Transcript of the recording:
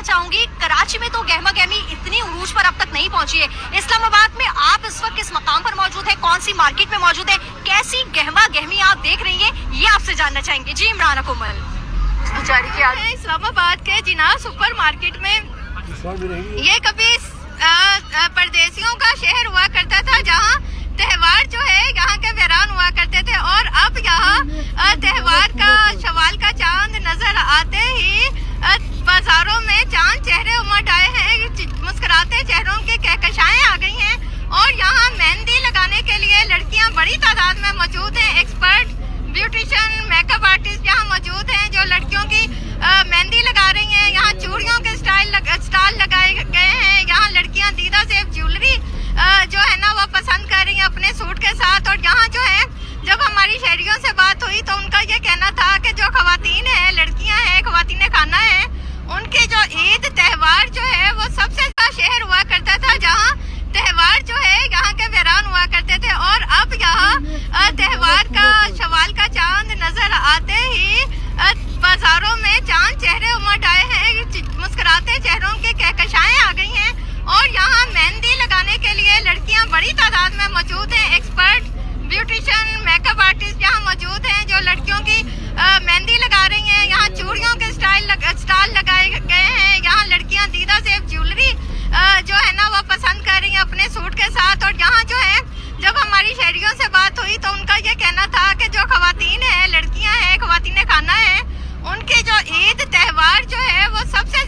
चाहूंगी, कराची में तो गहमा गहमी इतनी उरूज पर अब तक नहीं पहुंची है। इस्लामाबाद में आप इस वक्त किस मकाम पर मौजूद है, कौन सी मार्केट में मौजूद है, कैसी गहमा गहमी आप देख रही हैं, ये आपसे जानना चाहेंगे। जी इमरान कोमल इस्लामाबाद के जिना सुपर मार्केट में ये कभी परदेसियों का शहर हुआ करता था, जहाँ त्योहार जो है यहाँ के वीरान हुआ करते थे, और अब यहाँ त्योहार का शवाल का चांद नजर आते ही बाजारों में चांद चेहरे उमड़ आए हैं, मुस्कुराते चेहरों की कहकशाएं आ गई हैं, और यहाँ मेहंदी लगाने के लिए लड़कियां बड़ी तादाद में मौजूद हैं। एक्सपर्ट ब्यूटिशियन, मेकअप आर्टिस्ट यहाँ मौजूद हैं जो लड़कियों की मेहंदी लगा रही हैं। यहाँ चूड़ियों के स्टॉल लगाए गए हैं। यहाँ लड़कियां दीदा सेब ज्वेलरी जो है ना वो पसंद कर रही हैं अपने सूट के साथ। और यहाँ जो है जब हमारी शहरियों से बात हुई तो उनका ये कहना था कि जो खवातीन है, लड़कियां हैं, खवातीन खाना है, उनके जो ईद त्यौहार जो है वो सबसे अच्छा शहर हुआ करता था, जहाँ त्यौहार जो है यहाँ के वीरान हुआ करते थे, और अब यहाँ त्यौहार का शवाल का चांद नजर आते ही बाजारों में चांद चेहरे उमड़ आए हैं, मुस्कुराते चेहरों की कहकशाएं आ गई हैं, और यहाँ मेहंदी लगाने के लिए लड़कियां बड़ी तादाद में मौजूद हैं। एक्सपर्ट ब्यूटिशियन, मेकअप आर्टिस्ट यहाँ मौजूद हैं जो लड़कियों की मेहंदी लगा रही हैं। यहाँ चूड़ियों के स्टॉल लगाए गए हैं। यहाँ लड़कियां दीदा सेब ज्वेलरी जो है ना वो पसंद कर रही हैं अपने सूट के साथ। और यहाँ जो है जब हमारी शहरियों से बात हुई तो उनका ये कहना था कि जो खवातीन है, लड़कियां हैं, खवातीन खाना है, उनके जो ईद त्यौहार जो है वो सबसे